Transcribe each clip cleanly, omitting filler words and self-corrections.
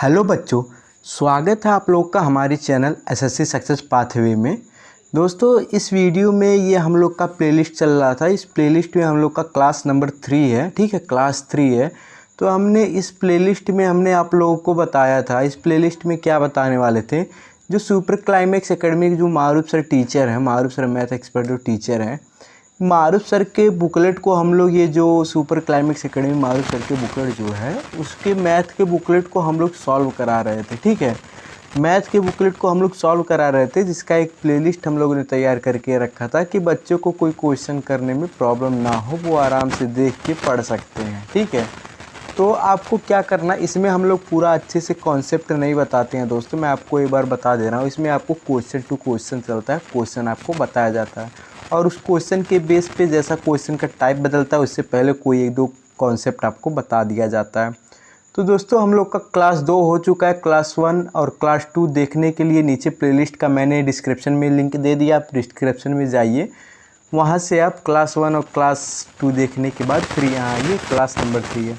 Hello बच्चों, स्वागत है आप लोग का हमारे चैनल एसएससी सक्सेस पाथवे में। दोस्तों, इस वीडियो में ये हम लोग का प्लेलिस्ट चल रहा था। इस प्लेलिस्ट में हम लोग का क्लास नंबर 3 है, ठीक है, क्लास 3 है। तो हमने इस प्लेलिस्ट में हमने आप लोगों को बताया था, इस प्लेलिस्ट में क्या बताने वाले थे। जो सुपर क्लाइमेक्स एकेडमी के जो मारूफ सर टीचर हैं, मारूफ सर मैथ एक्सपर्ट जो टीचर हैं, मारूफ सर के बुकलेट को हम लोग, ये जो सुपर क्लाइमेक्स एकेडमी मारूफ सर के बुकलेट जो है, उसके मैथ के बुकलेट को हम लोग सॉल्व करा रहे थे, ठीक है। मैथ के बुकलेट को हम लोग सॉल्व करा रहे थे, जिसका एक प्लेलिस्ट हम लोगों ने तैयार करके रखा था कि बच्चों को कोई क्वेश्चन करने में प्रॉब्लम ना हो, वो आराम से देख के पढ़ सकते हैं, ठीक है। तो आपको क्या करना, इसमें हम लोग पूरा अच्छे से कॉन्सेप्ट नहीं बताते हैं दोस्तों, मैं आपको एक बार बता दे रहा हूँ। इसमें आपको क्वेश्चन टू क्वेश्चन चलता है, क्वेश्चन आपको बताया जाता है और उस क्वेश्चन के बेस पे जैसा क्वेश्चन का टाइप बदलता है, उससे पहले कोई एक दो कॉन्सेप्ट आपको बता दिया जाता है। तो दोस्तों, हम लोग का क्लास 2 हो चुका है। क्लास 1 और क्लास 2 देखने के लिए नीचे प्लेलिस्ट का मैंने डिस्क्रिप्शन में लिंक दे दिया, आप डिस्क्रिप्शन में जाइए, वहाँ से आप क्लास 1 और क्लास 2 देखने के बाद फिर यहाँ आइए, क्लास नंबर 3 है।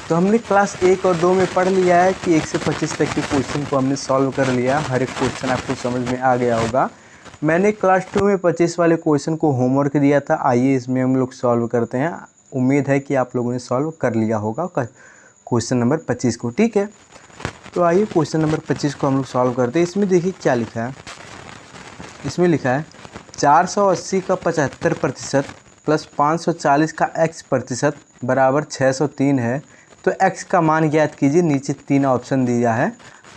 तो हमने क्लास 1 और 2 में पढ़ लिया है कि 1 से 25 तक के क्वेश्चन को हमने सॉल्व कर लिया, हर एक क्वेश्चन आपको समझ में आ गया होगा। मैंने क्लास 2 में 25 वाले क्वेश्चन को होमवर्क दिया था, आइए इसमें हम लोग सॉल्व करते हैं। उम्मीद है कि आप लोगों ने सॉल्व कर लिया होगा क्वेश्चन नंबर 25 को, ठीक है। तो आइए क्वेश्चन नंबर 25 को हम लोग सॉल्व करते हैं। इसमें देखिए क्या लिखा है, इसमें लिखा है 480 का 75% प्लस 540 का x प्रतिशत बराबर 603 है। तो x का मान ज्ञात कीजिए। नीचे 3 ऑप्शन दिया है,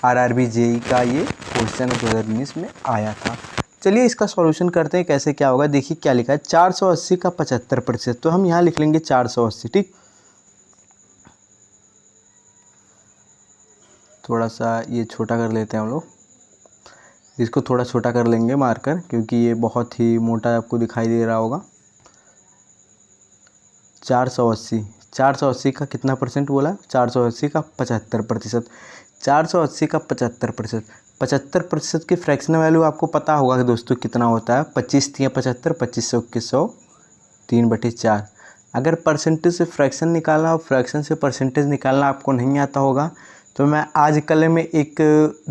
आरआरबी जेई का ये क्वेश्चन 2019 में आया था। चलिए इसका सॉल्यूशन करते हैं, कैसे क्या होगा। देखिए क्या लिखा है, 480 का 75%, तो हम यहाँ लिख लेंगे 480, ठीक। थोड़ा सा ये छोटा कर लेते हैं हम लोग, इसको थोड़ा छोटा कर लेंगे मार्कर, क्योंकि ये बहुत ही मोटा आपको दिखाई दे रहा होगा। 480 का कितना परसेंट बोला, 480 का 75%, 480 का 75%, 75% की फ्रैक्शनल वैल्यू आपको पता होगा कि दोस्तों कितना होता है, 25 तिया 75, 25 सौ 100, 3/4। अगर परसेंटेज से फ्रैक्शन निकालना और फ्रैक्शन से परसेंटेज निकालना आपको नहीं आता होगा, तो मैं आज कल में एक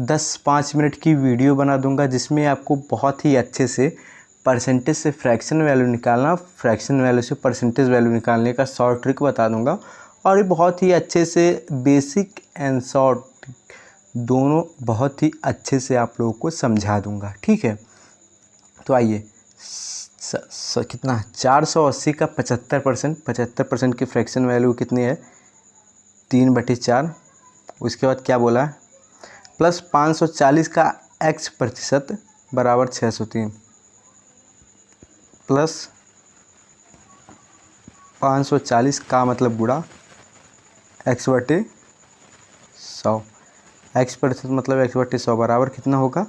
10-5 मिनट की वीडियो बना दूंगा, जिसमें आपको बहुत ही अच्छे से परसेंटेज से फ्रैक्शन वैल्यू निकालना, फ्रैक्शन वैल्यू से परसेंटेज वैल्यू निकालने का शॉर्ट ट्रिक बता दूंगा। और ये बहुत ही अच्छे से बेसिक एंड शॉर्ट दोनों बहुत ही अच्छे से आप लोगों को समझा दूंगा, ठीक है। तो आइए कितना, 480 का 75% की फ्रैक्शन वैल्यू कितनी है, 3/4। उसके बाद क्या बोला है, प्लस 540 का x प्रतिशत बराबर 603, प्लस 540 का मतलब गुणा x/100, x प्रतिशत मतलब x/100 बराबर कितना होगा,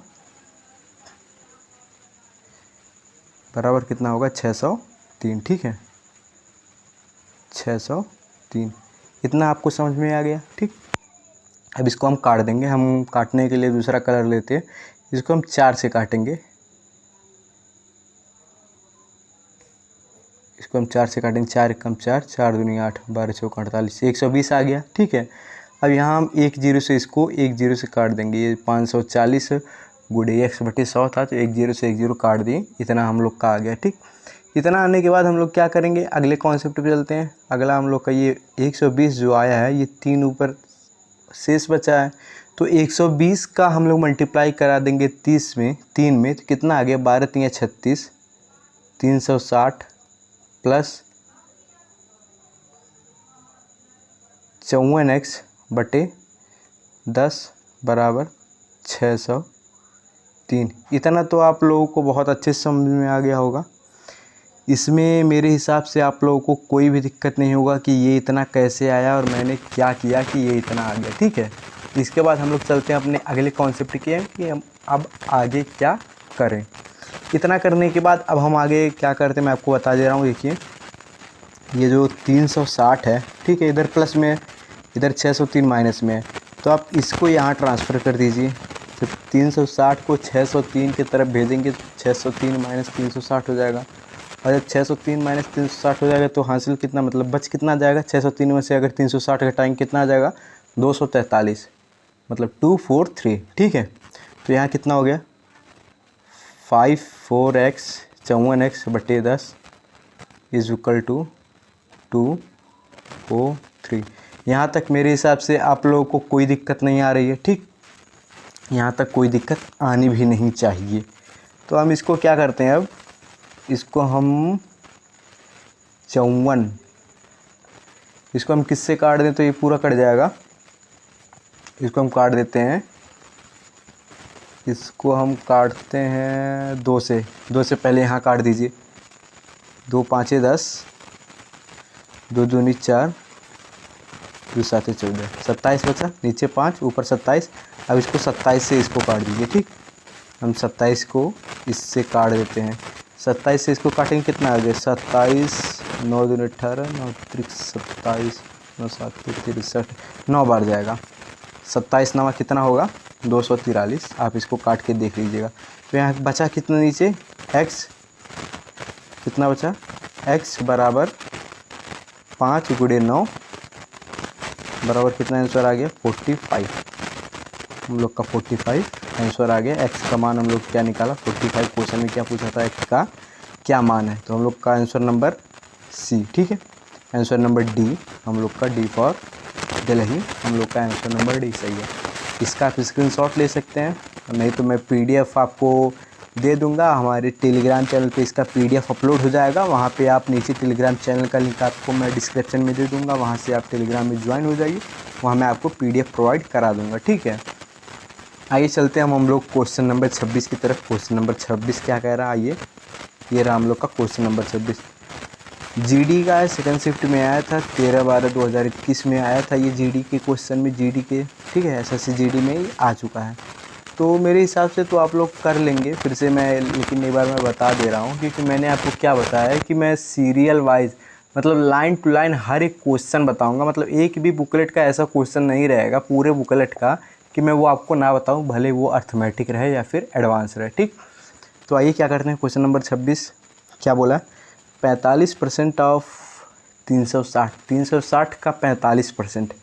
बराबर कितना होगा 603, ठीक है, 603। इतना आपको समझ में आ गया, ठीक। अब इसको हम काट देंगे, हम काटने के लिए दूसरा कलर लेते हैं, इसको हम 4 से काटेंगे, इसको हम 4 से काटेंगे, 4 कम 4, 4 दूनी 8, 12 चौक 48, 120 आ गया, ठीक है। अब यहाँ हम 1 0 से इसको 1 0 से काट देंगे, ये 540 गुणे x/100 था, तो 1 0 से 1 0 काट दिए, इतना हम लोग का आ गया, ठीक। इतना आने के बाद हम लोग क्या करेंगे, अगले कॉन्सेप्ट पे चलते हैं। अगला हम लोग का ये 120 जो आया है, ये 3 ऊपर शेष बचा है, तो 120 का हम लोग मल्टीप्लाई करा देंगे 30 में, 3 में, तो कितना आ गया, 12 तिया 36, 360 प्लस 54x/10 बराबर 603। इतना तो आप लोगों को बहुत अच्छे से समझ में आ गया होगा। इसमें मेरे हिसाब से आप लोगों को कोई भी दिक्कत नहीं होगा कि ये इतना कैसे आया और मैंने क्या किया कि ये इतना आ गया, ठीक है। इसके बाद हम लोग चलते हैं अपने अगले कॉन्सेप्ट के कि हम अब आगे क्या करें। इतना करने के बाद अब हम आगे क्या करते हैं मैं आपको बता दे रहा हूँ। देखिए ये जो 360 है, ठीक है, इधर प्लस में, इधर 603 माइनस में है, तो आप इसको यहाँ ट्रांसफ़र कर दीजिए। तो 360 को 603 की तरफ भेजेंगे, 603 माइनस 360 हो जाएगा, और जब 603 माइनस 360 हो जाएगा तो हासिल कितना, मतलब बच कितना जाएगा, 603 में से अगर 360 घटाएंगे कितना आ जाएगा, 243। मतलब 2 4 3, ठीक है। तो यहाँ कितना हो गया 5 4x 54x बटे 10 इज इक्वल टू 2 4 3। यहाँ तक मेरे हिसाब से आप लोगों को कोई दिक्कत नहीं आ रही है, ठीक। यहाँ तक कोई दिक्कत आनी भी नहीं चाहिए। तो हम इसको क्या करते हैं, अब इसको हम 54, इसको हम किससे काट दें तो ये पूरा कट जाएगा। इसको हम काट देते हैं, इसको हम काटते हैं 2 से। 2 से पहले यहाँ काट दीजिए। 2 5 10, 2 दूनी 4, 2 7 14, 27 बचा, नीचे 5 ऊपर 27। अब इसको 27 से इसको काट दीजिए, ठीक। हम 27 को इससे काट देते हैं। 27 से इसको काटेंगे कितना आ गया 27, 9 दूनी 18, 9 त्रिक 27, 9 7 63, 9 बार जाएगा। 27 नवा कितना होगा 243। आप इसको काट के देख लीजिएगा। तो यहाँ बचा कितना नीचे x, कितना बचा x बराबर 5 गुणे 9 बराबर कितना आंसर आ गया 45। हम लोग का 45 आंसर आ गया। x का मान हम लोग क्या निकाला 45। क्वेश्चन में क्या पूछा था x का क्या मान है, तो हम लोग का आंसर नंबर सी, ठीक है। आंसर नंबर डी, हम लोग का डी फॉर दिल्ली, हम लोग का आंसर नंबर डी सही है। इसका आप स्क्रीनशॉट ले सकते हैं, नहीं तो मैं पीडीएफ आपको दे दूंगा। हमारे टेलीग्राम चैनल पे इसका पीडीएफ अपलोड हो जाएगा। वहाँ पे आप नीचे टेलीग्राम चैनल का लिंक आपको मैं डिस्क्रिप्शन में दे दूंगा, वहाँ से आप टेलीग्राम में ज्वाइन हो जाइए। वहाँ मैं आपको पीडीएफ प्रोवाइड करा दूंगा, ठीक है। आइए चलते हैं हम लोग क्वेश्चन नंबर 26 की तरफ। क्वेश्चन नंबर 26 क्या कह रहा है, आइए ये रहा हम लोग का क्वेश्चन नंबर 26। जीडी का है, सेकंड शिफ्ट में आया था 13/12/2021 में आया था ये जीडी के क्वेश्चन में, जीडी के, ठीक है। एसएससी जीडी में ही आ चुका है। तो मेरे हिसाब से तो आप लोग कर लेंगे फिर से मैं, लेकिन एक बार मैं बता दे रहा हूँ, क्योंकि मैंने आपको क्या बताया है कि मैं सीरियल वाइज मतलब लाइन टू लाइन हर एक क्वेश्चन बताऊँगा। मतलब एक भी बुकलेट का ऐसा क्वेश्चन नहीं रहेगा पूरे बुकलेट का कि मैं वो आपको ना बताऊँ, भले वो अर्थमेटिक रहे या फिर एडवांस रहे, ठीक। तो आइए क्या करते हैं, क्वेश्चन नंबर 26 क्या बोला, 45% ऑफ 360, 360 का 45%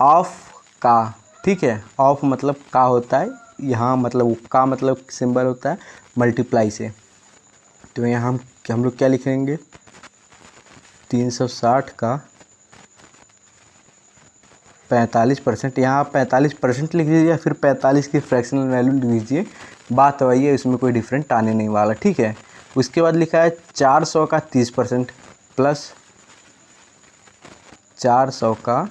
ऑफ का, ठीक है। ऑफ मतलब का होता है यहाँ, मतलब का मतलब सिंबल होता है मल्टीप्लाई से। तो यहाँ हम लोग क्या लिखेंगे 360 का 45%, यहाँ 45% लिख दीजिए या फिर 45 की फ्रैक्शनल वैल्यू लिख दीजिए, बात वही है, इसमें कोई डिफरेंट आने नहीं वाला, ठीक है। उसके बाद लिखा है 400 का 30% प्लस 400 का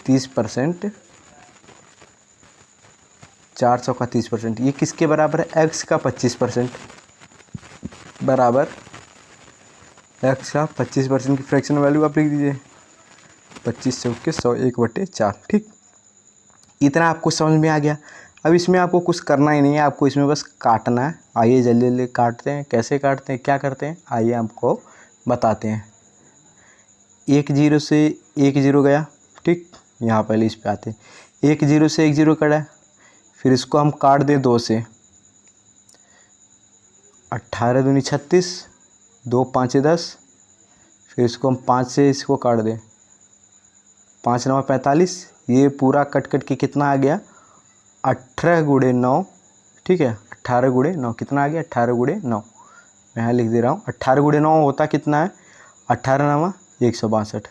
30%, 400 का 30%, ये किसके बराबर है x का 25% बराबर x का 25% की फ्रैक्शनल वैल्यू आप लिख दीजिए 25 चौके 100 1/4, ठीक। इतना आपको समझ में आ गया। अब इसमें आपको कुछ करना ही नहीं है, आपको इसमें बस काटना है। आइए जल्दी जल्दी काटते हैं, कैसे काटते हैं क्या करते हैं आइए आपको बताते हैं। 1 0 से 1 0 गया, ठीक। यहाँ पहले इस पे आते हैं, 1 0 से 1 0 कटा है, फिर इसको हम काट दें 2 से, 18 दूनी 36, 2 5 10, फिर इसको हम 5 से इसको काट दें, 5 9 45, ये पूरा कट कट के कितना आ गया 18 गुणे 9, ठीक है। 18 गुणे 9 कितना आ गया 18 गुणे 9, मैं यहाँ लिख दे रहा हूँ। 18 गुणे 9 होता कितना है 18 9 162,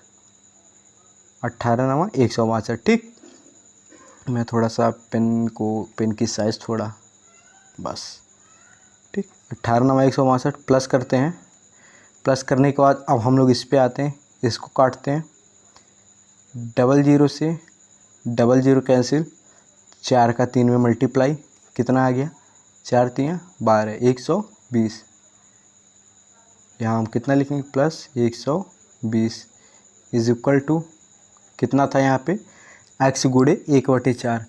18 9 162, ठीक। मैं थोड़ा सा पेन की साइज़ थोड़ा बस, ठीक। 18 9 162 प्लस करते हैं। प्लस करने के बाद अब हम लोग इस पे आते हैं, इसको काटते हैं, 00 से 00 कैंसिल, 4 का 3 में मल्टीप्लाई, कितना आ गया 4 3 12 120। यहाँ हम कितना लिखेंगे प्लस 120 इज इक्वल टू कितना था यहाँ पे x गुणे 1/4।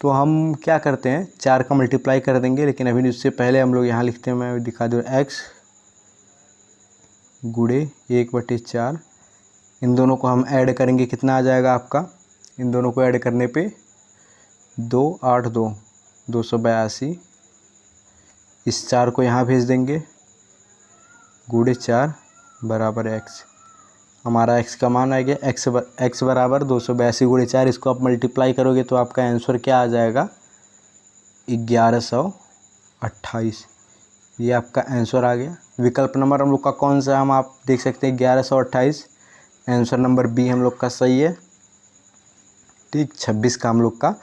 तो हम क्या करते हैं 4 का मल्टीप्लाई कर देंगे, लेकिन अभी उससे पहले हम लोग यहाँ लिखते हैं, मैं दिखा दूँ x गुणे 1/4। इन दोनों को हम ऐड करेंगे, कितना आ जाएगा आपका, इन दोनों को ऐड करने पे 2 8 2 282। इस 4 को यहाँ भेज देंगे, गुणे 4 बराबर x। हमारा x का मान आ गया, x बराबर 282 गुणे 4। इसको आप मल्टीप्लाई करोगे तो आपका आंसर क्या आ जाएगा, 1128। ये आपका आंसर आ गया। विकल्प नंबर हम लोग का कौन सा, हम आप देख सकते हैं 1128। आंसर नंबर बी हम लोग का सही है। ठीक, 26 का हम लोग का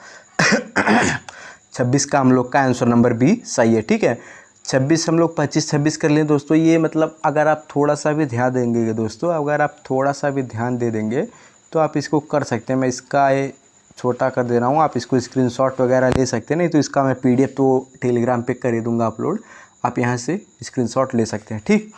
26 का हम लोग का आंसर नंबर बी सही है। ठीक है, 26 हम लोग 25 26 कर लें दोस्तों। ये मतलब अगर आप थोड़ा सा भी ध्यान देंगे दोस्तों, अगर आप थोड़ा सा भी ध्यान दे देंगे तो आप इसको कर सकते हैं। मैं इसका ये छोटा कर दे रहा हूँ, आप इसको स्क्रीनशॉट वगैरह ले सकते हैं। नहीं तो इसका मैं PDF तो टेलीग्राम पे कर ही दूँगा अपलोड, आप यहाँ से स्क्रीनशॉट ले सकते हैं। ठीक,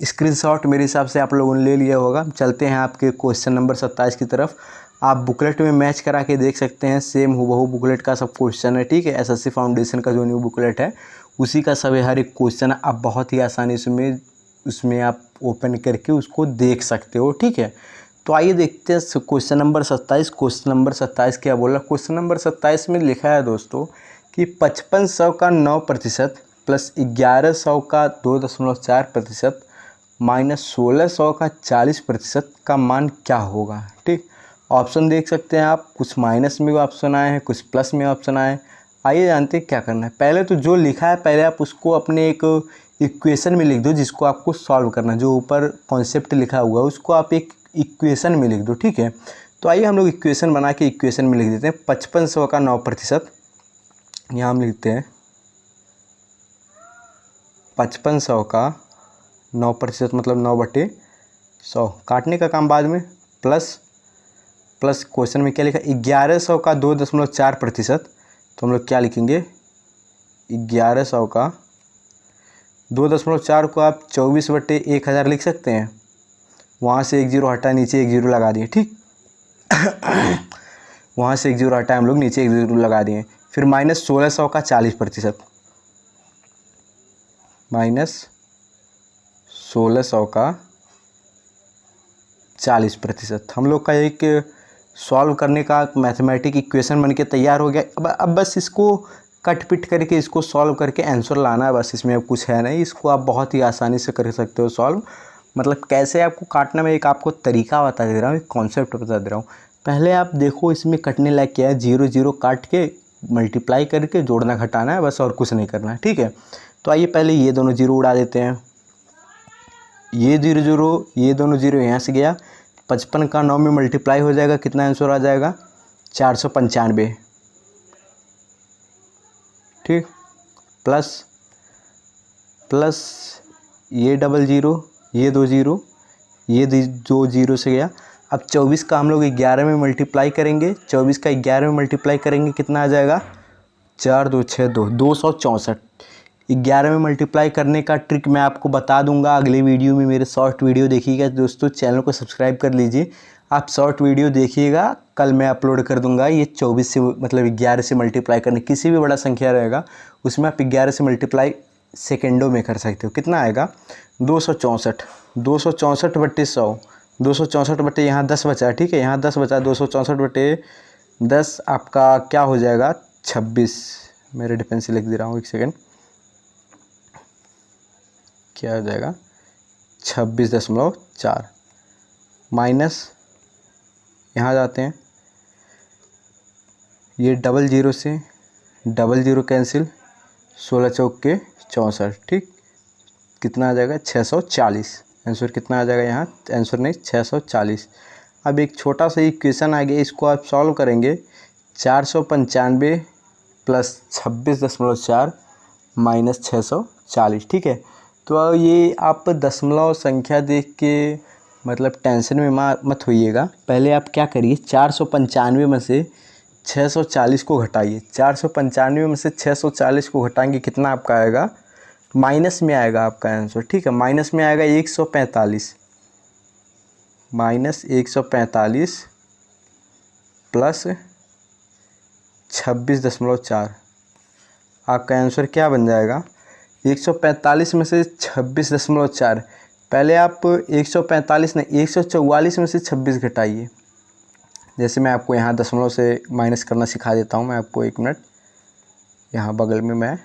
स्क्रीनशॉट मेरे हिसाब से आप लोगों ने ले लिया होगा। चलते हैं आपके क्वेश्चन नंबर 27 की तरफ। आप बुकलेट में मैच करा के देख सकते हैं, सेम हूबहू बुकलेट का सब क्वेश्चन है। ठीक है, SSC फाउंडेशन का जो न्यू बुकलेट है उसी का सब हर एक क्वेश्चन आप बहुत ही आसानी से उसमें आप ओपन करके उसको देख सकते हो। ठीक है, तो आइए देखते हैं क्वेश्चन नंबर 27। क्वेश्चन नंबर 27 क्या बोला। क्वेश्चन नंबर 27 में लिखा है दोस्तों कि 5500 का 9% प्लस 1100 का 2.4% माइनस 1600 का 40% का मान क्या होगा। ठीक, ऑप्शन देख सकते हैं आप, कुछ माइनस में ऑप्शन आए हैं, कुछ प्लस में ऑप्शन आए हैं। आइए जानते हैं क्या करना है। पहले तो जो लिखा है पहले आप उसको अपने एक इक्वेशन में लिख दो जिसको आपको सॉल्व करना है। जो ऊपर कॉन्सेप्ट लिखा हुआ है उसको आप एक इक्वेशन में लिख दो। ठीक है, तो आइए हम लोग इक्वेशन बना के इक्वेशन में लिख देते हैं। 5500 का 9%, यहाँ हम लिखते हैं 5500 का 9% मतलब 9/100, काटने का काम बाद में, प्लस क्वेश्चन में क्या लिखा, 1100 का 2.4%। तो हम लोग क्या लिखेंगे, 1100 का 2.4 को आप 24/1000 लिख सकते हैं। वहाँ से एक जीरो हटा, नीचे एक जीरो लगा दिए। ठीक वहाँ से एक जीरो हटा, हम लोग नीचे एक जीरो लगा दिए। फिर माइनस 1600 का 40%, माइनस 1600 का 40%। हम लोग का एक सॉल्व करने का मैथमेटिक इक्वेशन बन के तैयार हो गया। अब बस इसको कट पिट करके इसको सॉल्व करके आंसर लाना है बस, इसमें अब कुछ है नहीं। इसको आप बहुत ही आसानी से कर सकते हो सॉल्व। मतलब कैसे आपको काटना, में एक आपको तरीका बता दे रहा हूँ, एक कॉन्सेप्ट बता दे रहा हूँ। पहले आप देखो इसमें कटने लायक क्या है, 0 0 काट के मल्टीप्लाई करके जोड़ना घटाना है बस, और कुछ नहीं करना है। ठीक है, तो आइए पहले ये दोनों जीरो उड़ा देते हैं। ये 0 0, ये दोनों जीरो यहाँ से गया। 55 का 9 में मल्टीप्लाई हो जाएगा, कितना आंसर आ जाएगा, 495। ठीक, प्लस ये 00, ये 2 0, ये 2 0 से गया। अब 24 का हम लोग 11 में मल्टीप्लाई करेंगे, 24 का 11 में मल्टीप्लाई करेंगे, कितना आ जाएगा, 4 2 6 2, 264। 11 में मल्टीप्लाई करने का ट्रिक मैं आपको बता दूंगा अगले वीडियो में। मेरे शॉर्ट वीडियो देखिएगा दोस्तों, चैनल को सब्सक्राइब कर लीजिए। आप शॉर्ट वीडियो देखिएगा, कल मैं अपलोड कर दूंगा। ये 24 से मतलब 11 से मल्टीप्लाई करने, किसी भी बड़ा संख्या रहेगा उसमें आप 11 से मल्टीप्लाई सेकेंडों में कर सकते हो। कितना आएगा, 264। 264/100, 264 यहाँ 10 बचा। ठीक है, यहाँ 10 बचा, 264/10 आपका क्या हो जाएगा, 26। मेरे डिफेंस से लिख दे रहा हूँ, एक सेकेंड। क्या हो जाएगा, 26.4 माइनस, यहाँ जाते हैं, ये 00 से 00 कैंसिल, 16 चौके 64। ठीक, कितना आ जाएगा, 640। आंसर कितना आ जाएगा यहाँ, आंसर नहीं 640। अब एक छोटा सा इक्वेशन आ गया, इसको आप सॉल्व करेंगे। 495 प्लस 26.4 माइनस 640। ठीक है, तो ये आप दशमलव संख्या देख के मतलब टेंशन में मत होइएगा। पहले आप क्या करिए, 495 में से 640 को घटाइए। 495 में से 640 को घटाएंगे, कितना आपका आएगा, माइनस में आएगा आपका आंसर। ठीक है, माइनस में आएगा 145, माइनस 145 प्लस 26.4। आपका आंसर क्या बन जाएगा, 145 में से 26.4। पहले आप 145 नहीं 144 में से 26 घटाइए। जैसे मैं आपको यहाँ दशमलव से माइनस करना सिखा देता हूँ मैं आपको, 1 मिनट। यहाँ बगल में मैं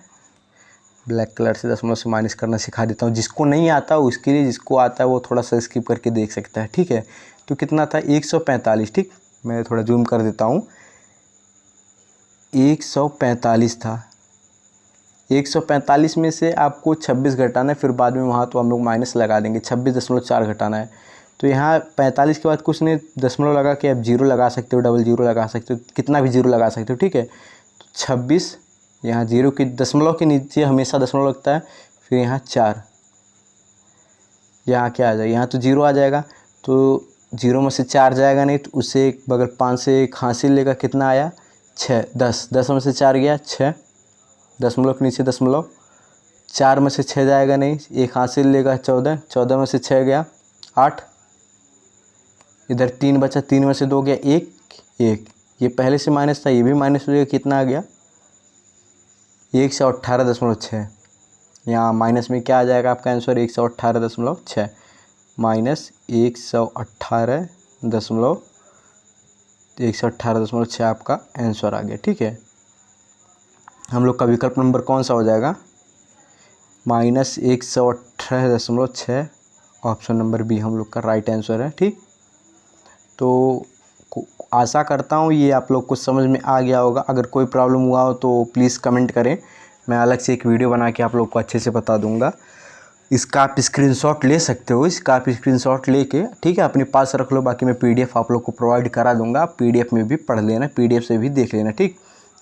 ब्लैक कलर से दशमलव से माइनस करना सिखा देता हूँ। जिसको नहीं आता उसके लिए, जिसको आता है वो थोड़ा सा स्किप करके देख सकता है, ठीक है। तो कितना था 145, ठीक। मैं थोड़ा जूम कर देता हूँ, 145 था। 145 में से आपको 26 घटाना है, फिर बाद में वहाँ तो हम लोग माइनस लगा देंगे, 26.4 घटाना है। तो यहाँ 45 के बाद कुछ नहीं, दशमलव लगा के आप जीरो लगा सकते हो, डबल जीरो लगा सकते हो, कितना भी जीरो लगा सकते हो, ठीक है। तो 26, यहाँ जीरो के दशमलव के नीचे हमेशा दशमलव लगता है, फिर यहाँ 4, यहाँ क्या आ जाएगा, यहाँ तो जीरो आ जाएगा। तो जीरो में से 4 जाएगा नहीं, तो उससे एक बगल 5 से एक हासिल लेगा, कितना आया 6, 10 में से 4 गया 6, दशमलव के नीचे दशमलव, 4 में से 6 जाएगा नहीं, एक हासिल लेगा 14 में से 6 गया 8, इधर 3 बचा, 3 में से 2 गया 1, ये पहले से माइनस था, ये भी माइनस हो गया, कितना आ गया 118.6। यहाँ माइनस में क्या आ जाएगा आपका आंसर 118.6 माइनस 118.6 आपका आंसर आ गया, ठीक है। हम लोग का विकल्प नंबर कौन सा हो जाएगा, -118.6, ऑप्शन नंबर बी हम लोग का राइट आंसर है, ठीक। तो आशा करता हूँ ये आप लोग को समझ में आ गया होगा। अगर कोई प्रॉब्लम हुआ हो तो प्लीज़ कमेंट करें, मैं अलग से एक वीडियो बना के आप लोग को अच्छे से बता दूंगा। इसका आप स्क्रीनशॉट ले सकते हो, इसका आप स्क्रीनशॉट लेके, ठीक है, अपने पास रख लो। बाकी मैं पीडीएफ आप लोग को प्रोवाइड करा दूंगा, आप पीडीएफ में भी पढ़ लेना, पीडीएफ से भी देख लेना, ठीक।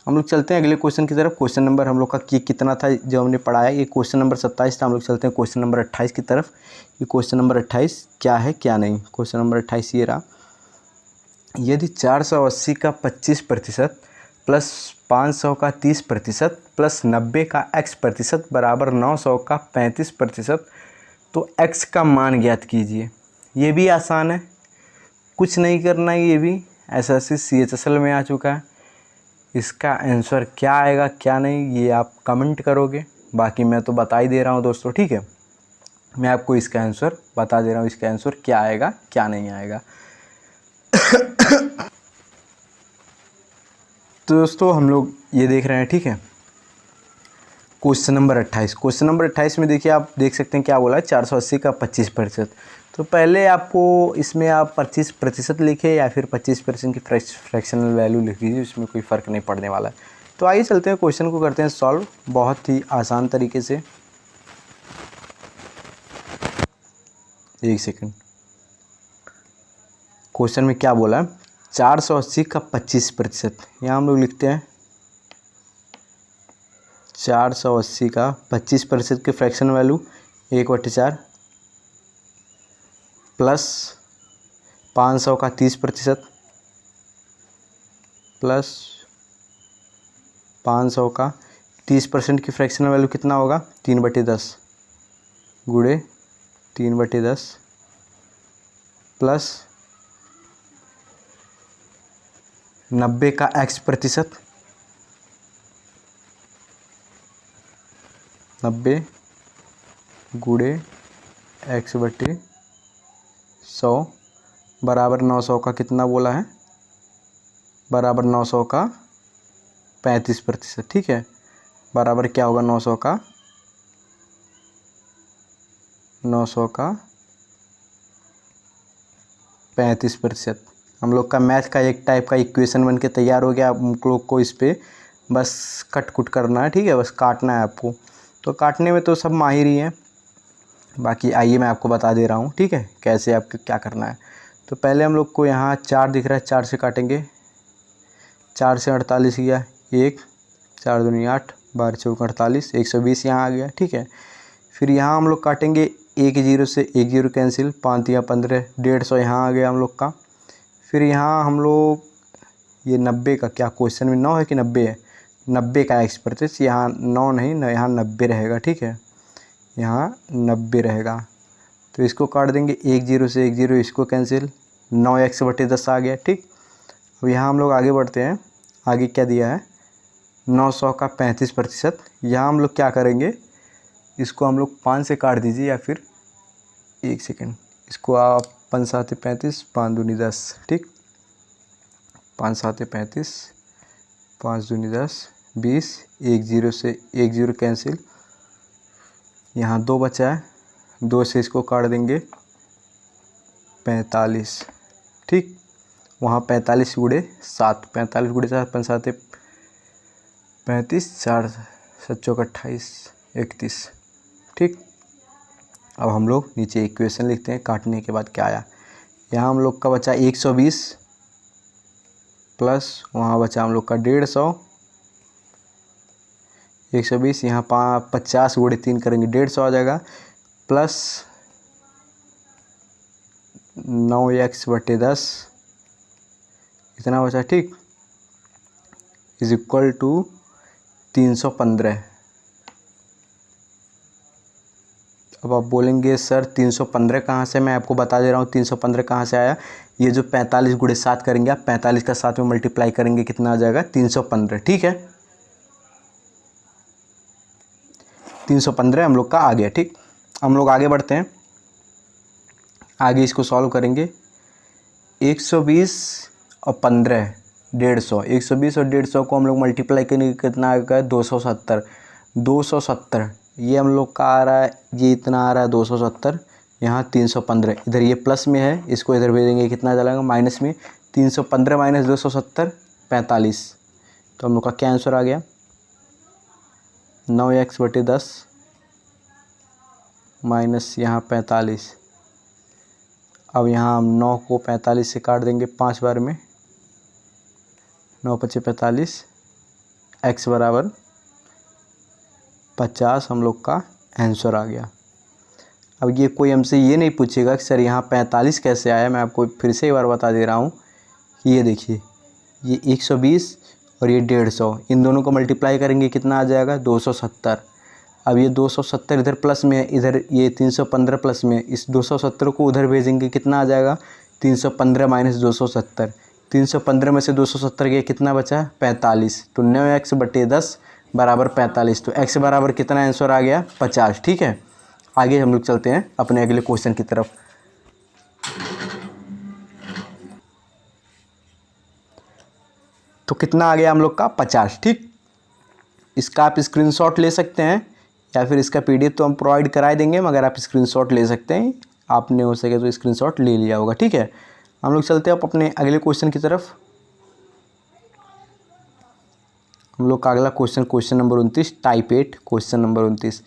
हम लोग चलते हैं अगले क्वेश्चन की तरफ। क्वेश्चन नंबर हम लोग का कितना था जो हमने पढ़ाया, ये क्वेश्चन नंबर 27 था। हम लोग चलते हैं क्वेश्चन नंबर 28 की तरफ। ये क्वेश्चन नंबर 28 क्या है क्या नहीं। क्वेश्चन नंबर 28 ये रहा, यदि 480 का 25% प्लस 500 का 30% प्लस 90 का x% बराबर 900 का 35%, तो x का मान ज्ञात कीजिए। ये भी आसान है, कुछ नहीं करना है, ये भी एसएससी CHSL में आ चुका है। इसका आंसर क्या आएगा क्या नहीं ये आप कमेंट करोगे, बाकी मैं तो बता ही दे रहा हूँ दोस्तों, ठीक है। मैं आपको इसका आंसर बता दे रहा हूँ, इसका आंसर क्या आएगा क्या नहीं आएगा। तो दोस्तों हम लोग ये देख रहे हैं, ठीक है, क्वेश्चन नंबर 28। क्वेश्चन नंबर 28 में देखिए, आप देख सकते हैं क्या बोला है, 480 का 25%। तो पहले आपको इसमें आप 25% लिखे या फिर 25% की फ्रैक्शनल वैल्यू लिख लीजिए, इसमें कोई फ़र्क नहीं पड़ने वाला है। तो आइए चलते हैं क्वेश्चन को करते हैं सॉल्व, बहुत ही आसान तरीके से। एक सेकेंड, क्वेश्चन में क्या बोला है, 480 का 25%। यहाँ हम लोग लिखते हैं 480 का 25% की फ्रैक्शन वैल्यू 1/4 प्लस 500 का 30% प्लस 500 का 30% की फ्रैक्शन वैल्यू कितना होगा 3/10 गुणे 3/10 प्लस 90 का x%, 90 गुणे x/100 बराबर 900 का कितना बोला है, बराबर 900 का 35%, ठीक है। बराबर क्या होगा 900 का 35%। हम लोग का मैथ का एक टाइप का इक्वेशन बन के तैयार हो गया। आप लोग को इस पर बस कट कुट करना है, ठीक है, बस काटना है आपको। तो काटने में तो सब माहिर ही हैं, बाकी आइए मैं आपको बता दे रहा हूँ, ठीक है, कैसे आपको क्या करना है। तो पहले हम लोग को यहाँ 4 दिख रहा है, 4 से काटेंगे, 4 से 48 गया 1, 4 दूनी 8, 12 चौक 48, 120 यहाँ आ गया, ठीक है। फिर यहाँ हम लोग काटेंगे 1 0 से 1 0 कैंसिल, 5 या 15, 150 यहाँ आ गया हम लोग का। फिर यहाँ हम लोग ये 90 का, क्या क्वेश्चन में 9 है कि 90 है, 90 का x%, यहाँ 9 नहीं न, यहाँ 90 रहेगा, ठीक है, यहाँ 90 रहेगा। तो इसको काट देंगे 1 0 से 1 0, इसको कैंसिल, 9x/10 आ गया, ठीक। अब यहाँ हम लोग आगे बढ़ते हैं, आगे क्या दिया है 900 का 35%। यहाँ हम लोग क्या करेंगे, इसको हम लोग 5 से काट दीजिए, या फिर 1 सेकेंड, इसको आप 5 7 35, 5 दूनी 10, ठीक, 5 7 35, 5 दूनी 10, 20, 1 0 से 1 0 कैंसिल, यहाँ 2 बचा है, 2 से इसको काट देंगे 45, ठीक। वहाँ 45 गुणे 7, 45 गुणे 7, 5 7 35, 4 7 चौक 28, 31, ठीक। अब हम लोग नीचे इक्वेशन लिखते हैं, काटने के बाद क्या आया। यहाँ हम लोग का बचा 120 प्लस वहाँ बचा हम लोग का 150, 120 यहाँ 50 गुणे 3 करेंगे 150 आ जाएगा, प्लस 9x/10 इतना बचा, ठीक, इज इक्वल टू 315। अब आप बोलेंगे सर 315 कहाँ से, मैं आपको बता दे रहा हूँ 315 कहाँ से आया। ये जो 45 गुणे 7 करेंगे आप, 45 का 7 में मल्टीप्लाई करेंगे कितना आ जाएगा 315, ठीक है। 315 हम लोग का आ गया, ठीक। हम लोग आगे बढ़ते हैं, आगे इसको सॉल्व करेंगे। 120 और 15 150, 120 और 150 को हम लोग मल्टीप्लाई करेंगे कितना आएगा 270, 270 ये हम लोग का आ रहा है, ये इतना आ रहा है 270, यहाँ 315, इधर ये प्लस में है, इसको इधर भेजेंगे कितना चलेगा माइनस में, 315 माइनस 270 45। तो हम लोग का क्या आंसर आ गया 9x/10 माइनस यहाँ 45। अब यहाँ हम 9 को 45 से काट देंगे 5 बार में, 9 × 5 = 45, x बराबर 50 हम लोग का आंसर आ गया। अब ये कोई हमसे ये नहीं पूछेगा कि सर यहाँ 45 कैसे आया, मैं आपको फिर से एक बार बता दे रहा हूँ कि ये देखिए ये 120 और ये 150, इन दोनों को मल्टीप्लाई करेंगे कितना आ जाएगा 270। अब ये 270 इधर प्लस में है, इधर ये 315 प्लस में, इस 270 को उधर भेजेंगे कितना आ जाएगा 315 माइनस 270, 315 में से 270 गया कितना बचा 45। तो 9x/10 बराबर 45, तो x बराबर कितना आंसर आ गया 50, ठीक है। आगे हम लोग चलते हैं अपने अगले क्वेश्चन की तरफ। तो कितना आ गया हम लोग का 50, ठीक। इसका आप स्क्रीनशॉट ले सकते हैं या फिर इसका PDF तो हम प्रोवाइड करा देंगे, मगर आप स्क्रीनशॉट ले सकते हैं, आपने हो सके तो स्क्रीनशॉट ले लिया होगा, ठीक है। हम लोग चलते हैं अपने अगले क्वेश्चन की तरफ। हम लोग का अगला question number 29, type 8 question number 29।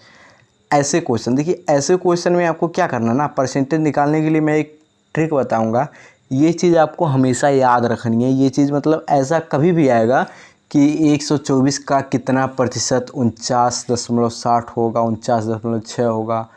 ऐसे क्वेश्चन देखिए, ऐसे क्वेश्चन में आपको क्या करना ना, परसेंटेज निकालने के लिए मैं एक ट्रिक बताऊंगा, ये चीज़ आपको हमेशा याद रखनी है। ये चीज़ मतलब ऐसा कभी भी आएगा कि 124 का कितना प्रतिशत 49.60 होगा, 49.6 होगा,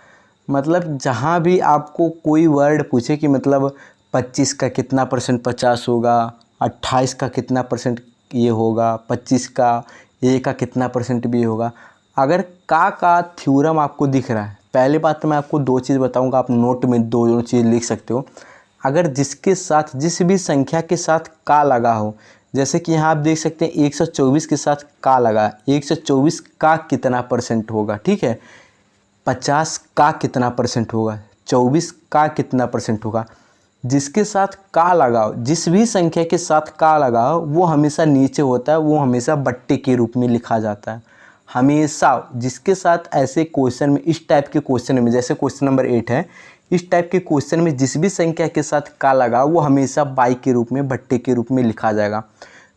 मतलब जहाँ भी आपको कोई वर्ड पूछे कि मतलब 25 का कितना % 50 होगा, 28 का कितना % ये होगा, 25 का ए का कितना % भी होगा, अगर का थ्योरम आपको दिख रहा है, पहली बात तो मैं आपको 2 चीज़ बताऊंगा, आप नोट में दोनों चीज़ लिख सकते हो। अगर जिसके साथ जिस भी संख्या के साथ का लगा हो, जैसे कि यहाँ आप देख सकते हैं 124 के साथ का लगा, 124 का कितना % होगा, ठीक है। 50 का कितना % होगा, 24 का कितना % होगा, जिसके साथ का लगाओ, जिस भी संख्या के साथ का लगाओ वो हमेशा नीचे होता है, वो हमेशा बट्टे के रूप में लिखा जाता है हमेशा। जिसके साथ ऐसे क्वेश्चन में, इस टाइप के क्वेश्चन में, जैसे क्वेश्चन नंबर 8 है, इस टाइप के क्वेश्चन में जिस भी संख्या के साथ का लगाओ वो हमेशा बाई के रूप में, बट्टे के रूप में लिखा जाएगा।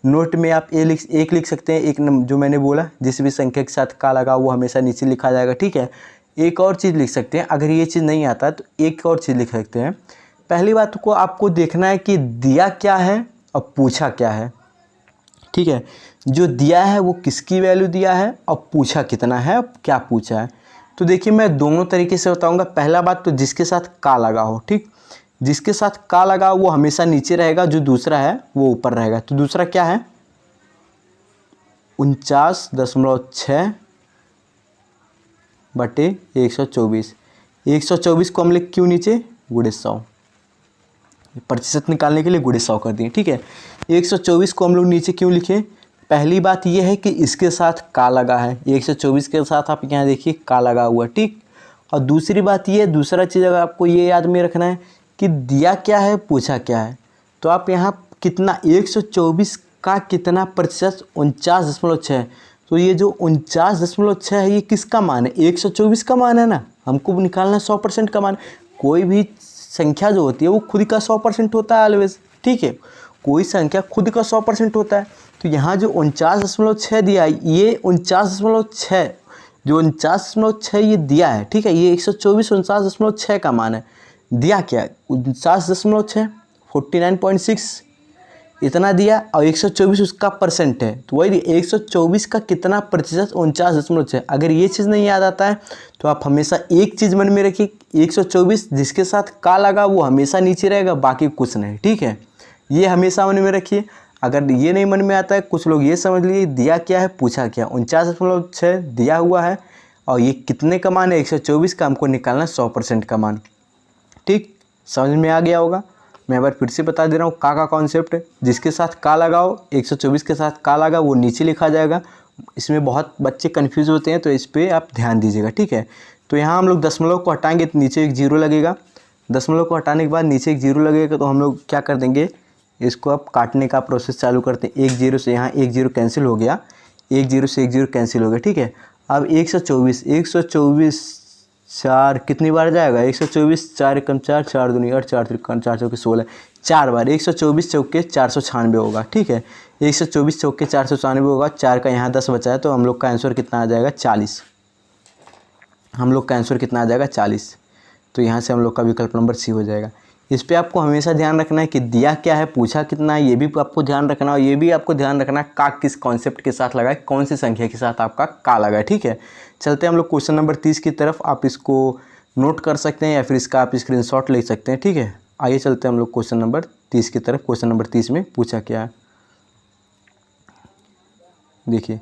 नोट में आप एक लिख सकते हैं, एक जो मैंने बोला जिस भी संख्या के साथ का लगाओ वो हमेशा नीचे लिखा जाएगा, ठीक है। एक और चीज़ लिख सकते हैं, अगर ये चीज़ नहीं आता तो एक और चीज़ लिख सकते हैं। पहली बात को आपको देखना है कि दिया क्या है और पूछा क्या है, ठीक है। जो दिया है वो किसकी वैल्यू दिया है और पूछा कितना है, क्या पूछा है। तो देखिए मैं दोनों तरीके से बताऊंगा। पहला बात तो जिसके साथ का लगा हो, ठीक, जिसके साथ का लगा हो वो हमेशा नीचे रहेगा, जो दूसरा है वो ऊपर रहेगा। तो दूसरा क्या है 49.6 बटे 124। 124 को हम लिख क्यों नीचे गुणे 100, प्रतिशत निकालने के लिए गुणे 100 कर दिए, ठीक है। 124 को हम लोग नीचे क्यों लिखे, पहली बात यह है कि इसके साथ का लगा है, 124 के साथ आप यहाँ देखिए का लगा हुआ, ठीक। और दूसरी बात ये, दूसरा चीज़ अगर आपको ये याद में रखना है कि दिया क्या है पूछा क्या है, तो आप यहाँ कितना 124 का कितना प्रतिशत 49.6, तो ये जो 49.6 है ये किसका मान है? 124 का मान है ना, हमको निकालना 100% का मान। कोई भी संख्या जो होती है वो खुद का 100% होता है ऑलवेज, ठीक है, कोई संख्या खुद का 100% होता है। तो यहाँ जो 49.6 दिया है, ये 49.6 जो 49.6 ये दिया है, ठीक है, ये 124 49.6 का मान है। दिया क्या 49.6 49.6 इतना दिया, और 124 उसका परसेंट है, तो वही 124 का कितना प्रतिशत 49.6। अगर ये चीज़ नहीं याद आता है तो आप हमेशा एक चीज़ मन में रखिए, 124 जिसके साथ का लगा वो हमेशा नीचे रहेगा, बाकी कुछ नहीं, ठीक है, ये हमेशा मन में रखिए। अगर ये नहीं मन में आता है, कुछ लोग ये समझ लीजिए दिया क्या है, पूछा क्या, 49.6 दिया हुआ है और ये कितने का मान है, 124 का, हमको निकालना 100% का मान। ठीक, समझ में आ गया होगा। मैं एक बार फिर से बता दे रहा हूँ, का कॉन्सेप्ट है, जिसके साथ का लगाओ, 124 के साथ का लगा वो नीचे लिखा जाएगा। इसमें बहुत बच्चे कंफ्यूज होते हैं, तो इस पर आप ध्यान दीजिएगा, ठीक है। तो यहाँ हम लोग दशमलव को हटाएंगे तो नीचे एक जीरो लगेगा, दशमलव को हटाने के बाद नीचे एक जीरो लगेगा, तो हम लोग क्या कर देंगे, इसको अब काटने का प्रोसेस चालू करते हैं। एक जीरो से यहाँ एक जीरो कैंसिल हो गया, एक जीरो से एक जीरो कैंसिल हो गया, ठीक है। अब 124 4 कितनी बार जाएगा, 124 4 एकम 4 4 दूनी 8 4 त्रिकोण 4 चौके 16 4 बार, 124 चौके 496 होगा, ठीक है, 124 चौके 496 होगा। 4 का यहाँ 10 बचा है, तो हम लोग का आंसर कितना आ जाएगा 40, हम लोग का आंसर कितना आ जाएगा 40। तो यहाँ से हम लोग का विकल्प नंबर सी हो जाएगा। इस पे आपको हमेशा ध्यान रखना है कि दिया क्या है, पूछा कितना है, ये भी आपको ध्यान रखना है, और ये भी आपको ध्यान रखना है का किस कॉन्सेप्ट के साथ लगा है, कौन सी संख्या के साथ आपका का लगा है, ठीक है। चलते हैं हम लोग क्वेश्चन नंबर 30 की तरफ। आप इसको नोट कर सकते हैं या फिर इसका आप स्क्रीनशॉट ले सकते हैं, ठीक है। आइए चलते हैं हम लोग क्वेश्चन नंबर 30 की तरफ। क्वेश्चन नंबर 30 में पूछा क्या है, देखिए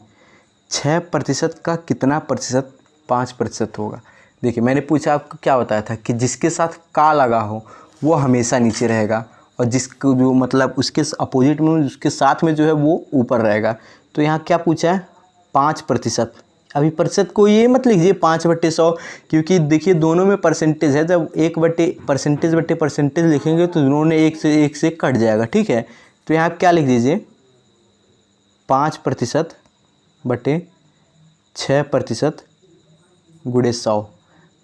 6% का कितना प्रतिशत 5% होगा। देखिए मैंने पूछा आपको क्या बताया था कि जिसके साथ का लगा हो वो हमेशा नीचे रहेगा, और जिसको जो मतलब उसके अपोजिट में उसके साथ में जो है वो ऊपर रहेगा। तो यहाँ क्या पूछा है 5%। अभी प्रतिशत को ये मत लीजिए 5/100, क्योंकि देखिए दोनों में परसेंटेज है, जब परसेंटेज बटे परसेंटेज लिखेंगे तो दोनों ने एक से कट जाएगा, ठीक है। तो यहाँ आप क्या लिख दीजिए 5% बटे 6% गुणे 100।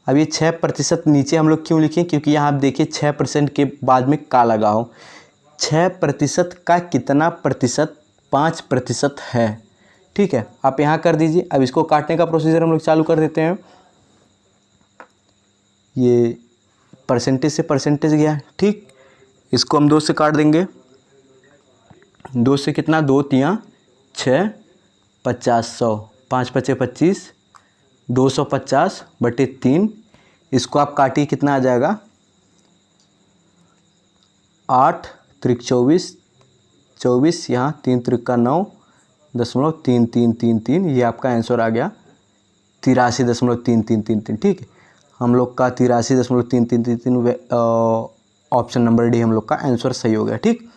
अब ये 6% नीचे हम लोग क्यों लिखें, क्योंकि यहाँ आप देखिए 6% के बाद में का लगा हो। 6% का कितना प्रतिशत 5% है, ठीक है, आप यहाँ कर दीजिए। अब इसको काटने का प्रोसीजर हम लोग चालू कर देते हैं। ये परसेंटेज से परसेंटेज गया, ठीक, इसको हम 2 से काट देंगे। 2 से कितना, 2 तियाँ 6 50 100 5 पचे 25 250 बटे 3। इसको आप काटिए, कितना आ जाएगा 8 त्रिक 24 24, यहाँ 3 त्रिक का 9.3333, ये आपका आंसर आ गया 83.3333, ठीक है। हम लोग का 83.3333 ऑप्शन नंबर डी हम लोग का आंसर सही हो गया, ठीक।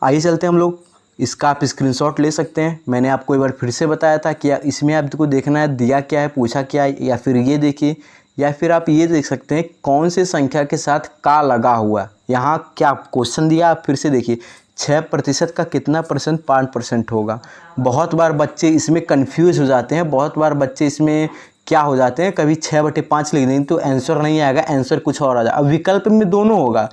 आइए चलते हैं हम लोग, इसका आप स्क्रीनशॉट ले सकते हैं। मैंने आपको एक बार फिर से बताया था कि इसमें आपको देखना है दिया क्या है, पूछा क्या है, या फिर ये देखिए, या फिर आप ये देख सकते हैं कौन से संख्या के साथ का लगा हुआ है। यहाँ क्या क्वेश्चन दिया, आप फिर से देखिए 6% का कितना परसेंट 5% होगा। बहुत बार बच्चे इसमें कंफ्यूज हो जाते हैं, बहुत बार बच्चे इसमें क्या हो जाते हैं, कभी 6/5 लिख देंगे तो आंसर नहीं आएगा, आंसर कुछ और आ जाएगा। अब विकल्प में दोनों होगा,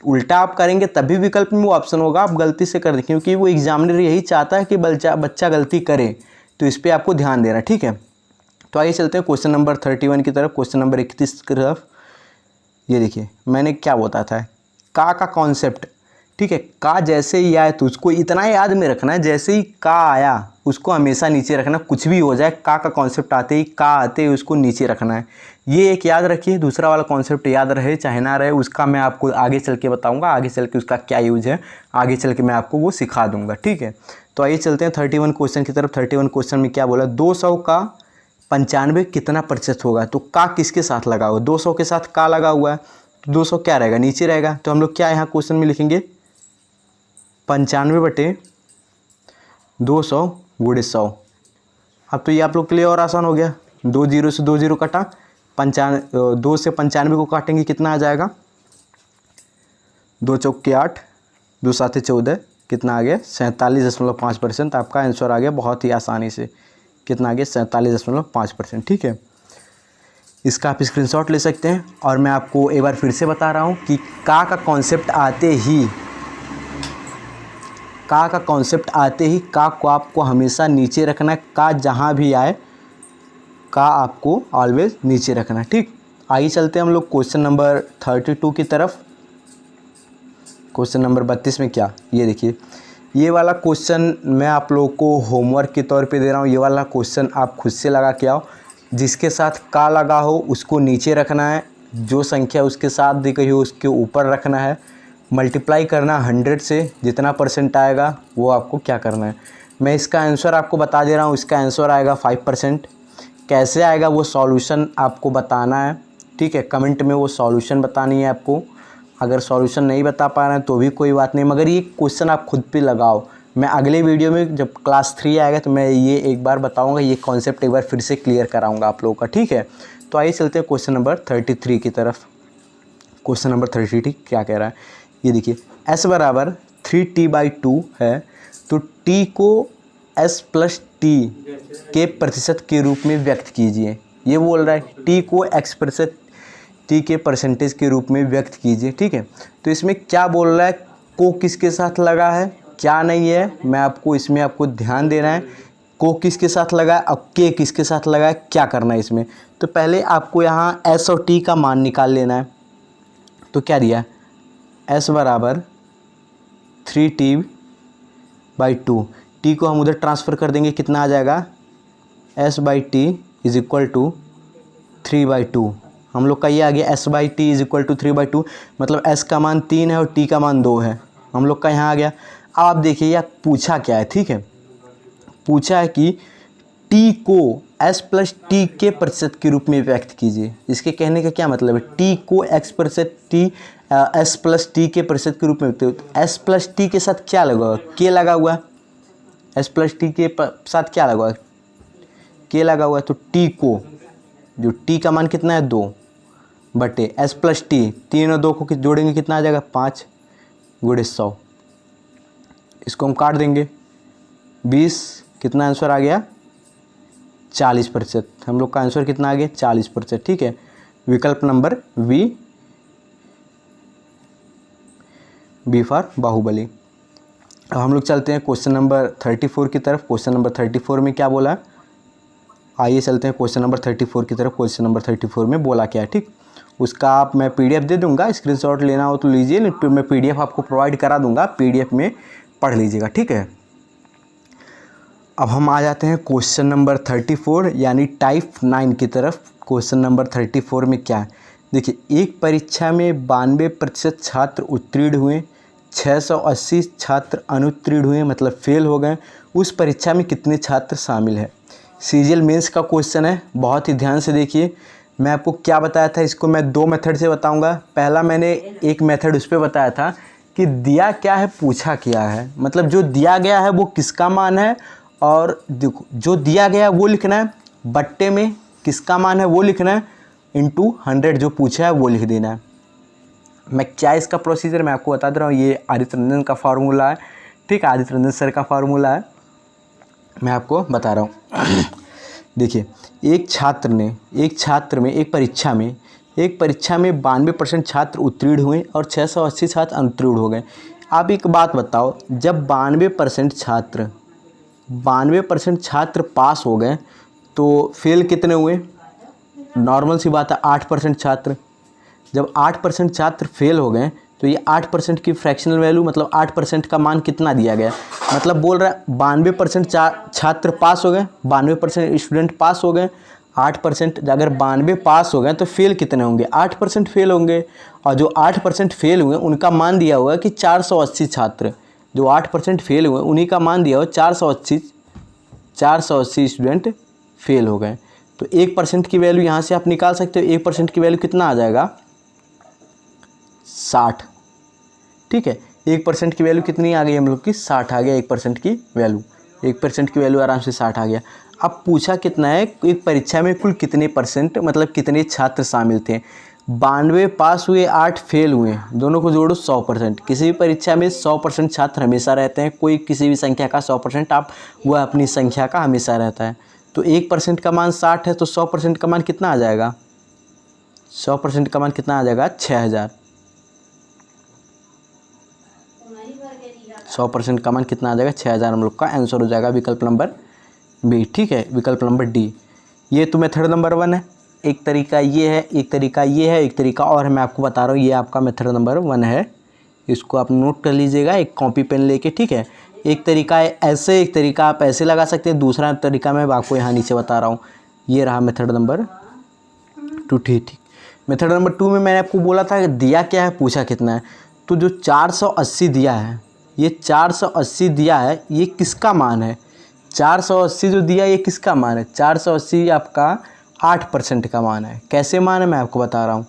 उल्टा आप करेंगे तभी विकल्प में वो ऑप्शन होगा, आप गलती से कर दें, क्योंकि वो एग्जामिनर यही चाहता है कि बच्चा गलती करे, तो इस पर आपको ध्यान देना, ठीक है। तो आइए चलते हैं क्वेश्चन नंबर 31 की तरफ। क्वेश्चन नंबर 31 की तरफ ये देखिए मैंने क्या बताया था, का कॉन्सेप्ट, ठीक है। का जैसे ही आए तो उसको इतना याद में रखना है, जैसे ही का आया उसको हमेशा नीचे रखना, कुछ भी हो जाए का कॉन्सेप्ट आते ही का आते ही उसको नीचे रखना है, ये एक याद रखिए। दूसरा वाला कॉन्सेप्ट याद रहे चाहे ना रहे, उसका मैं आपको आगे चल के बताऊंगा, आगे चल के उसका क्या यूज है, आगे चल के मैं आपको वो सिखा दूंगा, ठीक है। तो आइए चलते हैं 31 क्वेश्चन की तरफ। 31 क्वेश्चन में क्या बोला, 200 का 95 कितना प्रतिशत होगा। तो का किसके साथ लगा हुआ, 200 के साथ का लगा हुआ है, तो 200 क्या रहेगा, नीचे रहेगा। तो हम लोग क्या यहाँ क्वेश्चन में लिखेंगे 95/200 गुणे 100। अब तो ये आप लोग के लिए और आसान हो गया, 2 जीरो से 2 जीरो कटा, 2 से 95 को काटेंगे कितना आ जाएगा, 2 चौके 8 2 साते 14, कितना आ गया 47.5%। आपका आंसर आ गया बहुत ही आसानी से। कितना आ गया 47.5%। ठीक है, इसका आप स्क्रीनशॉट ले सकते हैं। और मैं आपको एक बार फिर से बता रहा हूँ कि का कॉन्सेप्ट आते ही का को आपको हमेशा नीचे रखना है। का जहाँ भी आए का आपको ऑलवेज नीचे रखना है। ठीक, आइए चलते हैं हम लोग क्वेश्चन नंबर 32 की तरफ। क्वेश्चन नंबर 32 में क्या, ये देखिए, ये वाला क्वेश्चन मैं आप लोगों को होमवर्क के तौर पे दे रहा हूँ। ये वाला क्वेश्चन आप खुद से लगा के आओ। जिसके साथ का लगा हो उसको नीचे रखना है, जो संख्या उसके साथ दी गई हो उसके ऊपर रखना है, मल्टीप्लाई करना 100 से, जितना % आएगा वो आपको क्या करना है। मैं इसका आंसर आपको बता दे रहा हूँ। इसका आंसर आएगा 5%। कैसे आएगा वो सॉल्यूशन आपको बताना है। ठीक है, कमेंट में वो सॉल्यूशन बतानी है आपको। अगर सॉल्यूशन नहीं बता पा रहे हैं तो भी कोई बात नहीं, मगर ये क्वेश्चन आप खुद पे लगाओ। मैं अगले वीडियो में जब क्लास 3 आएगा तो मैं ये एक बार बताऊंगा, ये कॉन्सेप्ट एक बार फिर से क्लियर कराऊंगा आप लोगों का। ठीक है, तो आइए चलते हैं क्वेश्चन नंबर 33 की तरफ। क्वेश्चन नंबर 33 क्या कह रहा है, ये देखिए, s बराबर 3t/2 है तो t को s + t के प्रतिशत के रूप में व्यक्त कीजिए। ये बोल रहा है t को x% t के परसेंटेज के रूप में व्यक्त कीजिए। ठीक है, तो इसमें क्या बोल रहा है, को किसके साथ लगा है क्या नहीं है, मैं आपको इसमें आपको ध्यान देना है। को किसके साथ लगा है, अब के किसके साथ लगा है, क्या करना है इसमें। तो पहले आपको यहाँ s और t का मान निकाल लेना है। तो क्या दिया है, s बराबर 3t/2, t को हम उधर ट्रांसफ़र कर देंगे, कितना आ जाएगा, s/t = 3/2। हम लोग का ये आ गया s/t = 3/2, मतलब s का मान 3 है और t का मान 2 है। हम लोग का यहाँ आ गया। अब आप देखिए यह पूछा क्या है। ठीक है, पूछा है कि t को s + t के प्रतिशत के रूप में व्यक्त कीजिए। इसके कहने का क्या मतलब है, t को s + t के प्रतिशत के रूप में, s + t के साथ क्या लगा हुआ, k लगा हुआ है। s + t के साथ क्या लगा हुआ है, k लगा हुआ है। तो t को, जो t का मान कितना है 2 बटे s + t, 3 और 2 को जोड़ेंगे कितना आ जाएगा 5 × 100। इसको हम काट देंगे 20, कितना आंसर आ गया 40%। हम लोग का आंसर कितना आ गया 40%। ठीक है, विकल्प नंबर बी फॉर बाहुबली। अब हम लोग चलते हैं क्वेश्चन नंबर 34 की तरफ। क्वेश्चन नंबर 34 में क्या बोला, आइए चलते हैं क्वेश्चन नंबर 34 की तरफ। क्वेश्चन नंबर 34 में बोला क्या है। ठीक, उसका आप मैं PDF दे दूंगा, स्क्रीनशॉट लेना हो तो लीजिए, नहीं तो मैं PDF आपको प्रोवाइड करा दूंगा, PDF में पढ़ लीजिएगा। ठीक है, अब हम आ जाते हैं क्वेश्चन नंबर 34 यानी टाइप 9 की तरफ। क्वेश्चन नंबर 34 में क्या है, देखिए, एक परीक्षा में 92% छात्र उत्तीर्ण हुए, 680 छात्र अनुत्तीर्ण हुए, मतलब फेल हो गए। उस परीक्षा में कितने छात्र शामिल है। सीजीएल मेंस का क्वेश्चन है, बहुत ही ध्यान से देखिए। मैं आपको क्या बताया था, इसको मैं 2 मेथड से बताऊंगा। पहला मैंने एक मेथड उस पर बताया था कि दिया क्या है पूछा क्या है, मतलब जो दिया गया है वो किसका मान है, और देखो जो दिया गया है वो लिखना है, बट्टे में किसका मान है वो लिखना है, इंटू 100 जो पूछा है वो लिख देना है। मैं क्या इसका प्रोसीजर मैं आपको बता दे रहा हूँ, ये आदित्य रंजन का फार्मूला है। ठीक है, आदित्य रंजन सर का फार्मूला है, मैं आपको बता रहा हूँ। देखिए, एक परीक्षा में 92% छात्र उत्तीर्ण हुए और 680 छात्र अनुत्तीर्ण हो गए। आप एक बात बताओ, जब 92% छात्र पास हो गए तो फेल कितने हुए, नॉर्मल सी बात है 8% छात्र। जब 8% छात्र फेल हो गए तो ये 8% की फ्रैक्शनल वैल्यू, मतलब 8% का मान कितना दिया गया, मतलब बोल रहा है 92% छात्र पास हो गए, 92% स्टूडेंट पास हो गए, 8% अगर 92 पास हो गए तो फेल कितने होंगे, 8% फेल होंगे। और जो 8% फेल हुए उनका मान दिया हुआ है कि 480 छात्र, जो 8% फेल हुए उन्हीं का मान दिया हुआ 480 स्टूडेंट फेल हो गए। तो 1% की वैल्यू यहाँ से आप निकाल सकते हो। 1% की वैल्यू कितना आ जाएगा 60। ठीक है, 1% की वैल्यू कितनी आ गई हम लोग की 60 आ गया 1% की वैल्यू। 1% की वैल्यू आराम से 60 आ गया। अब पूछा कितना है, एक परीक्षा में कुल कितने परसेंट, मतलब कितने छात्र शामिल थे। 92 पास हुए, 8 फेल हुए, दोनों को जोड़ो 100%। किसी भी परीक्षा में 100% छात्र हमेशा रहते हैं, कोई किसी भी संख्या का 100% आप वह अपनी संख्या का हमेशा रहता है। तो 1% का मान 60 है, तो 100% का मान कितना आ जाएगा? 100% का मान कितना आ जाएगा? 6000। 100% का मान कितना आ जाएगा? 6000 हम लोग का आंसर हो जाएगा विकल्प नंबर बी। ठीक है, विकल्प नंबर डी। ये तो मेथड नंबर 1 है। एक तरीका ये है, एक तरीका ये है, एक तरीका और है, मैं आपको बता रहा हूँ। ये आपका मेथड नंबर 1 है, इसको आप नोट कर लीजिएगा एक कॉपी पेन लेके। ठीक है, एक तरीका है ऐसे, एक तरीका आप ऐसे लगा सकते हैं, दूसरा तरीका मैं आपको यहाँ नीचे बता रहा हूँ। ये रहा मेथड नंबर 2। ठीक। मेथड नंबर 2 में मैंने आपको बोला था कि दिया क्या है, पूछा कितना है। तो जो 480 दिया है, ये 480 दिया है, ये किसका मान है? 480 जो दिया ये किसका मान है? 480 आपका 8% का मान है। कैसे मान है मैं आपको बता रहा हूँ।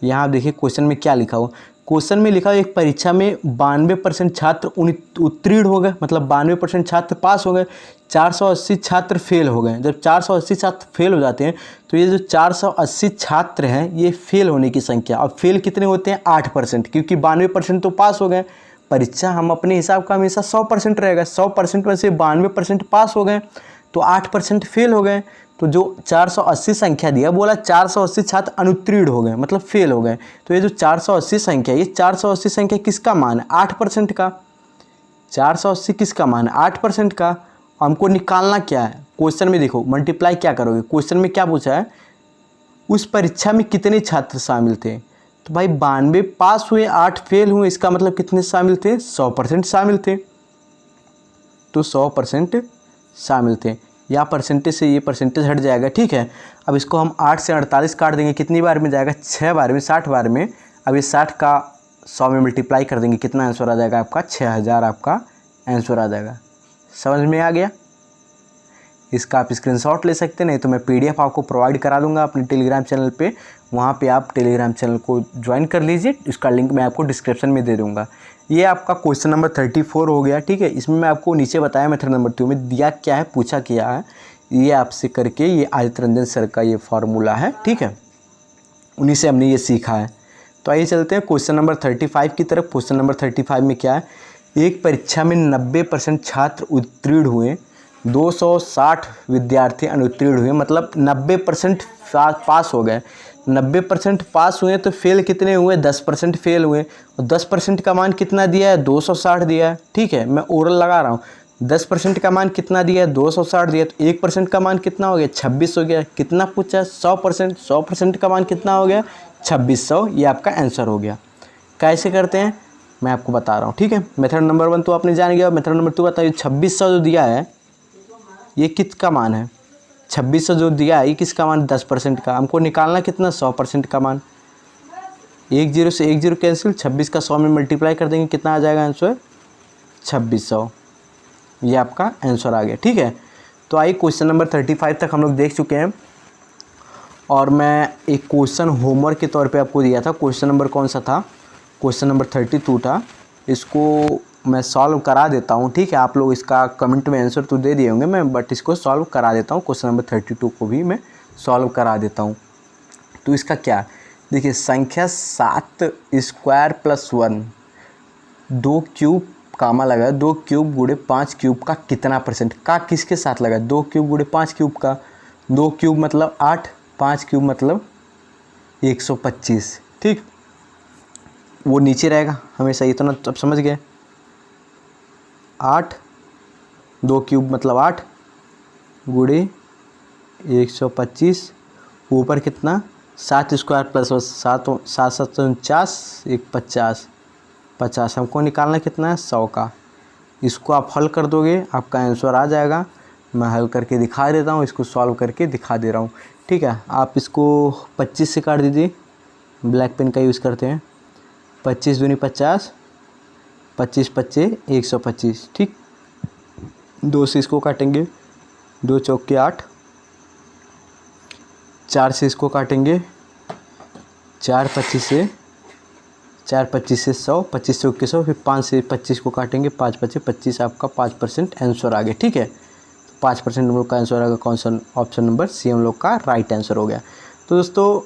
यहाँ आप देखिए क्वेश्चन में क्या लिखा हो। क्वेश्चन में लिखा हो एक परीक्षा में 92% छात्र उत्तीर्ण हो गए, मतलब 92% छात्र पास हो गए, 480 छात्र फेल हो गए। जब 480 छात्र फेल हो जाते हैं तो ये जो 480 छात्र हैं ये फेल होने की संख्या, अब फेल कितने होते हैं? 8%, क्योंकि 92% तो पास हो गए। परीक्षा हम अपने हिसाब का हमेशा 100% रहेगा, 100% में से 92% पास हो गए तो 8% फेल हो गए। तो जो 480 संख्या दिया, बोला 480 छात्र अनुत्तीर्ण हो गए, मतलब फेल हो गए। तो ये जो 480 संख्या, ये 480 संख्या किसका मान है? 8% का। 480 किसका मान है? 8% का। हमको निकालना क्या है? क्वेश्चन में देखो, मल्टीप्लाई क्या करोगे? क्वेश्चन में क्या पूछा है? उस परीक्षा में कितने छात्र शामिल थे? तो भाई 92 पास हुए, 8 फेल हुए, इसका मतलब कितने शामिल थे? 100% शामिल थे। तो 100% शामिल थे। या परसेंटेज से ये परसेंटेज हट जाएगा। ठीक है, अब इसको हम 8 से 48 काट देंगे, कितनी बार में जाएगा? 6 बार में, 60 बार में। अब ये 60 का 100 में मल्टीप्लाई कर देंगे, कितना आंसर आ जाएगा आपका? 6000 आपका आंसर आ जाएगा। समझ में आ गया? इसका आप स्क्रीनशॉट ले सकते हैं, नहीं तो मैं PDF आपको प्रोवाइड करा दूंगा अपने टेलीग्राम चैनल पे। वहाँ पे आप टेलीग्राम चैनल को ज्वाइन कर लीजिए, इसका लिंक मैं आपको डिस्क्रिप्शन में दे दूँगा। ये आपका क्वेश्चन नंबर 34 हो गया। ठीक है, इसमें मैं आपको नीचे बताया मेथड नंबर 2 में दिया क्या है, पूछा क्या है, ये आपसे करके, ये आदित्य रंजन सर का ये फार्मूला है। ठीक है, उन्हीं से हमने ये सीखा है। तो आइए चलते हैं क्वेश्चन नंबर 35 की तरफ। क्वेश्चन नंबर 35 में क्या है? एक परीक्षा में 90% छात्र उत्तीर्ण हुए, 260 विद्यार्थी अनुत्तीर्ण हुए, मतलब 90% पास हो गए। 90% पास हुए तो फेल कितने हुए? 10% फेल हुए। और 10% का मान कितना दिया है? 260 दिया है। ठीक है, मैं ओरल लगा रहा हूँ। 10% का मान कितना दिया है? 260 दिया। तो 1% का मान कितना हो गया? 26 हो गया। कितना पूछा है? 100%। 100% का मान कितना हो गया? 2600। ये आपका आंसर हो गया। कैसे करते हैं मैं आपको बता रहा हूँ। ठीक है, मेथड नंबर 1 तो आपने जान गया। मेथड नंबर 2 बताइए। 2600 जो दिया है ये किसका मान है? 2600 जो दिया है ये किसका मान? 10% का। हमको निकालना कितना? 100% का मान। 10 से 10 कैंसिल, 26 का 100 में मल्टीप्लाई कर देंगे, कितना आ जाएगा आंसर? 2600। ये आपका आंसर आ गया। ठीक है, तो आइए क्वेश्चन नंबर 35 तक हम लोग देख चुके हैं। और मैं एक क्वेश्चन होमवर्क के तौर पे आपको दिया था। क्वेश्चन नंबर कौन सा था? क्वेश्चन नंबर 32 था। इसको मैं सॉल्व करा देता हूँ। ठीक है, आप लोग इसका कमेंट में आंसर तो दे दिए होंगे मैं, बट इसको सॉल्व करा देता हूँ। क्वेश्चन नंबर 32 को भी मैं सॉल्व करा देता हूँ। तो इसका क्या देखिए, संख्या 7 स्क्वायर प्लस 1, 2 क्यूब कामा लगा, 2 क्यूब गुणे 5 क्यूब का कितना परसेंट? का किसके साथ लगा? 2 क्यूब गुणे 5 क्यूब का। 2 क्यूब मतलब 8, 5 क्यूब मतलब 125। ठीक, वो नीचे रहेगा हमेशा, इतना तो अब समझ गए। 8, 2 क्यूब मतलब 8 गुणे 125, ऊपर कितना? 7 स्क्वायर प्लस 7, 7 7 49, 1 50, 50। हमको निकालना कितना है? 100 का। इसको आप हल कर दोगे, आपका आंसर आ जाएगा। मैं हल करके दिखा देता हूँ, इसको सॉल्व करके दिखा दे रहा हूँ। ठीक है, आप इसको 25 से काट दीजिए, ब्लैक पेन का यूज़ करते हैं। 25 दूनी 50, 25 25 125। ठीक, 2 से इसको काटेंगे, 2 चौके 8, 4 से इसको काटेंगे, 4 25 से 100, 25 से 100, फिर 5 से 25 को काटेंगे, 5 25 25, आपका 5% आंसर आ गया। ठीक है, 5% हम लोग का आंसर आ गया। कौन सा? ऑप्शन नंबर सी हम लोग का राइट आंसर हो गया। तो दोस्तों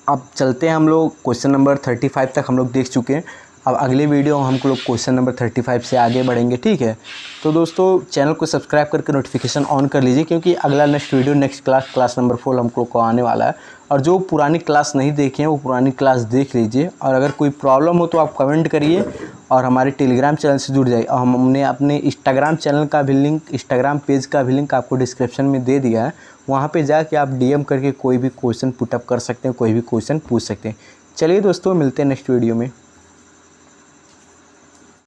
अब चलते हैं हम लोग क्वेश्चन नंबर 35 तक हम लोग देख चुके हैं। अब अगले वीडियो हम लोग क्वेश्चन नंबर 35 से आगे बढ़ेंगे, ठीक है। तो दोस्तों चैनल को सब्सक्राइब करके नोटिफिकेशन ऑन कर लीजिए, क्योंकि अगला next video next class number 4 हम लोग को आने वाला है। और जो पुरानी क्लास नहीं देखे हैं वो पुरानी क्लास देख लीजिए, और अगर कोई प्रॉब्लम हो तो आप कमेंट करिए और हमारे टेलीग्राम चैनल से जुड़ जाइए। और हमने अपने इंस्टाग्राम चैनल का भी लिंक, इंस्टाग्राम पेज का भी लिंक आपको डिस्क्रिप्शन में दे दिया है। वहाँ पे जाके आप DM करके कोई भी क्वेश्चन पुटअप कर सकते हैं, कोई भी क्वेश्चन पूछ सकते हैं। चलिए दोस्तों, मिलते हैं नेक्स्ट वीडियो में।